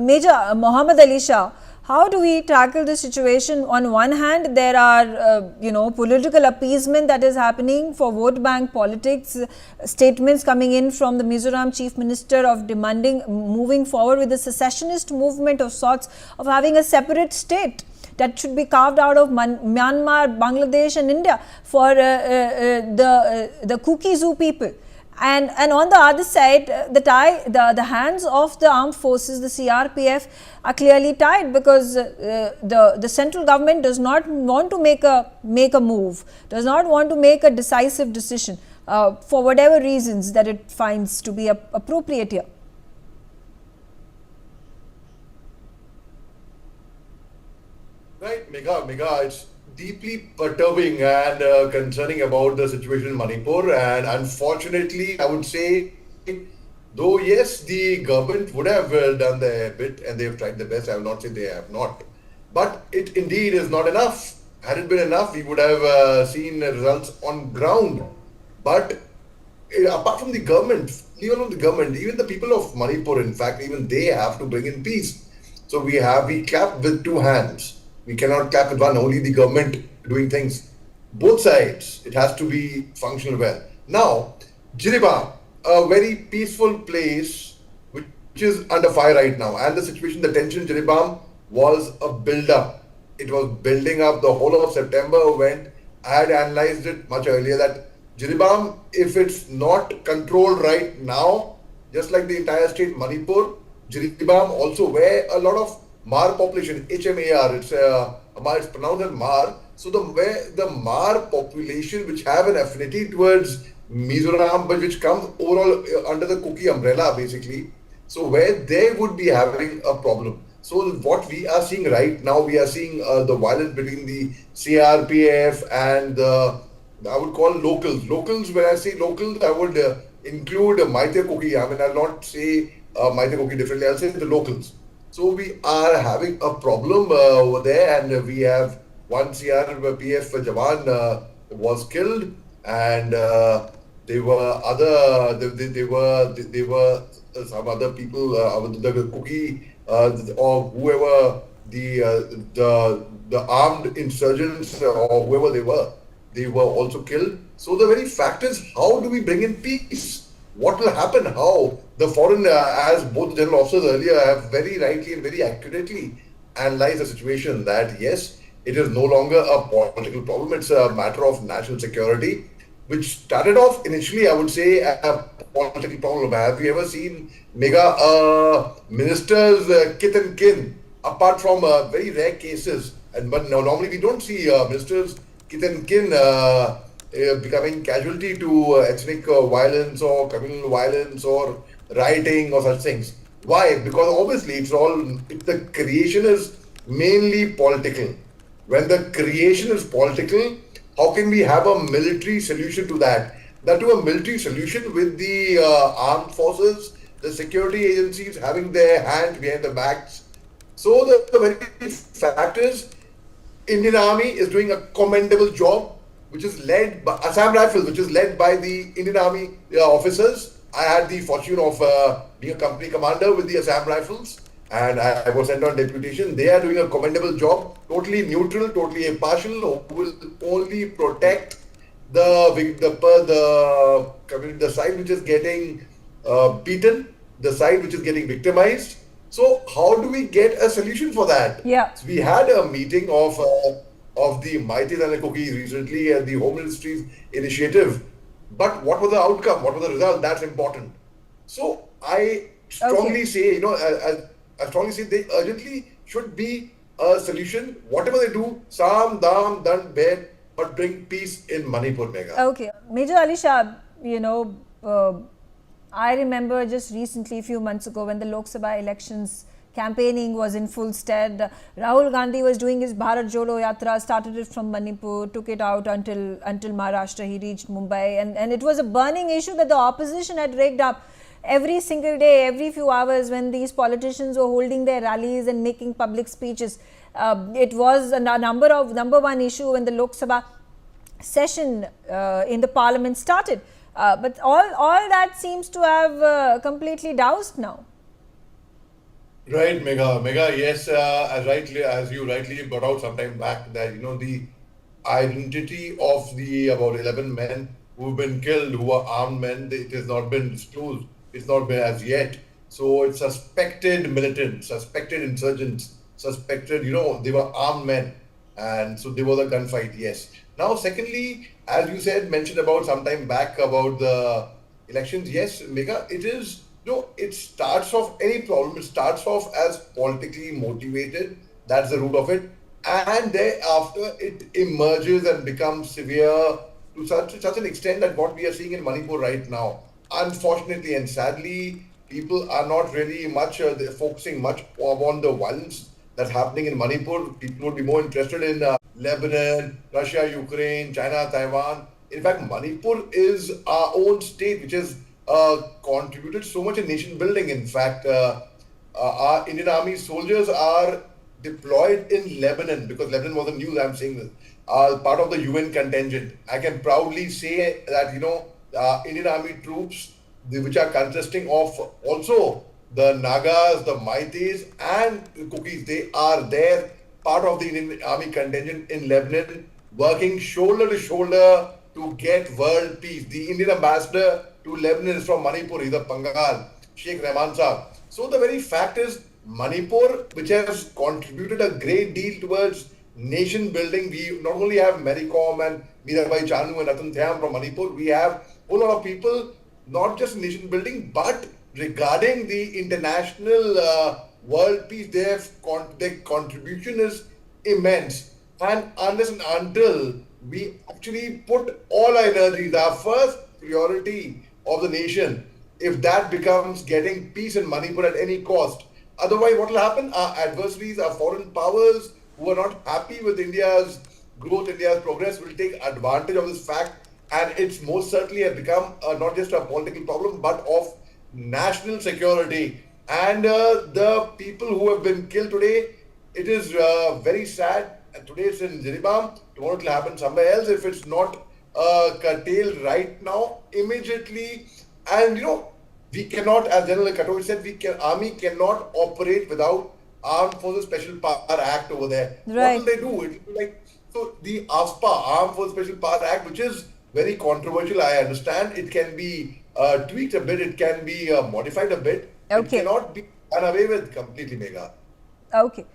Major Mohammed Ali Shah, how do we tackle this situation? On one hand, there are, political appeasement that is happening for vote bank politics, statements coming in from the Mizoram Chief Minister of demanding moving forward with the secessionist movement of sorts, of having a separate state that should be carved out of Myanmar, Bangladesh and India for the Kuki Zoo people. And on the other side, the hands of the armed forces, the CRPF, are clearly tied, because the central government does not want to make a move, does not want to make a decisive decision for whatever reasons that it finds to be appropriate here. Right, Megha, it's deeply perturbing and concerning about the situation in Manipur, and unfortunately, I would say, though yes, the government would have done their bit and they have tried their best, I will not say they have not, but it indeed is not enough. Had it been enough, we would have seen results on ground. But apart from the government, even the people of Manipur, in fact, even they have to bring in peace. So we clap with two hands. We cannot clap with one, only the government doing things. Both sides, it has to be functional well. Now, Jiribam, a very peaceful place which is under fire right now. And the situation, the tension in Jiribam was a build-up. It was building up the whole of September when I had analyzed it much earlier that Jiribam, if it's not controlled right now, just like the entire state Manipur, Jiribam also, where a lot of Mar population, HMAR, it's pronounced as Mar. So where the Mar population, which have an affinity towards Mizoram, but which comes overall under the Kuki umbrella, basically. So where they would be having a problem. So what we are seeing right now, we are seeing the violence between the CRPF and I would call locals. Locals, when I say locals, I would include Maite Kuki. I mean, I'll not say Maite Kuki differently. I'll say the locals. So we are having a problem over there, and we have one CRPF Jawan was killed, and there were some other people, the Kuki or whoever the armed insurgents or whoever they were also killed. So the very fact is, how do we bring in peace? What will happen? How? The foreign, as both the general officers earlier have very rightly and very accurately analyzed the situation that yes, it is no longer a political problem. It's a matter of national security, which started off initially, I would say, a political problem. Have you ever seen ministers kith and kin, apart from very rare cases? But normally we don't see ministers kith and kin becoming casualty to ethnic violence or communal violence or rioting or such things. Why? Because obviously the creation is mainly political. When the creation is political, how can we have a military solution to that? That to a military solution with the armed forces, the security agencies having their hands behind their backs. So the very fact is, Indian Army is doing a commendable job, which is led by Assam Rifles, which is led by the Indian Army officers. I had the fortune of being a company commander with the Assam Rifles, and I was sent on deputation. They are doing a commendable job, totally neutral, totally impartial, who will only protect the community, the side which is getting beaten, the side which is getting victimized. So how do we get a solution for that? Yeah. So we had a meeting of the Mighty and Cookies recently at the Home Ministry's initiative. But what was the outcome? What was the result? That's important. So I strongly say, I strongly say they urgently should be a solution. Whatever they do, Sam, Dam, Dan, Bed, but bring peace in Manipur, Megha. Okay. Major Ali Shah, I remember just recently, a few months ago, when the Lok Sabha elections campaigning was in full stead. Rahul Gandhi was doing his Bharat Jodo Yatra, started it from Manipur, took it out until Maharashtra. He reached Mumbai, and it was a burning issue that the opposition had raked up every single day, every few hours when these politicians were holding their rallies and making public speeches. It was a number one issue when the Lok Sabha session in the parliament started. But all that seems to have completely doused now. Right, Mega, yes, as you rightly brought out some time back, that the identity of the about 11 men who've been killed, who are armed men, it has not been disclosed. It's not been as yet. So it's suspected militants, suspected insurgents, suspected, they were armed men, and so there was a gunfight. Yes. Now, secondly, as you said, mentioned about some time back about the elections. Yes, Mega, it is. No, it starts off any problem. It starts off as politically motivated. That's the root of it, and thereafter it emerges and becomes severe to such an extent that what we are seeing in Manipur right now, unfortunately and sadly, people are not really much they're focusing much on the violence that's happening in Manipur. People would be more interested in Lebanon, Russia, Ukraine, China, Taiwan. In fact, Manipur is our own state, which has contributed so much in nation building. In fact, our Indian Army soldiers are deployed in Lebanon, because Lebanon wasn't news. I'm saying this. Part of the UN contingent. I can proudly say that Indian Army troops, which are consisting of also the Nagas, the Maitis, and the Cookies, they are there, part of the Indian Army contingent in Lebanon, working shoulder to shoulder to get world peace. The Indian ambassador to Lebanon is from Manipur, he's a Pangal, Sheikh Rahman Saab. So the very fact is, Manipur, which has contributed a great deal towards nation building, we not only have Maricom and Mirabai Chanu and Ratan Thyam from Manipur, we have a whole lot of people, not just nation building, but regarding the international world peace, their contribution is immense. And unless and until we actually put all our energies, our first priority of the nation, if that becomes getting peace in Manipur at any cost, otherwise what will happen? Our adversaries, our foreign powers who are not happy with India's growth, India's progress, will take advantage of this fact, and it's most certainly has become not just a political problem but of national security. And the people who have been killed today, it is very sad. And today it's in Jiribam. Tomorrow it will happen somewhere else if it's not curtailed right now, immediately. And we cannot, as General Katori said, army cannot operate without Armed Forces Special Power Act over there. What will Right. they do? It will be like, so the ASPA, Armed Forces Special Power Act, which is very controversial. I understand it can be tweaked a bit, it can be modified a bit. It Okay. cannot be done away with completely, Mega. Okay.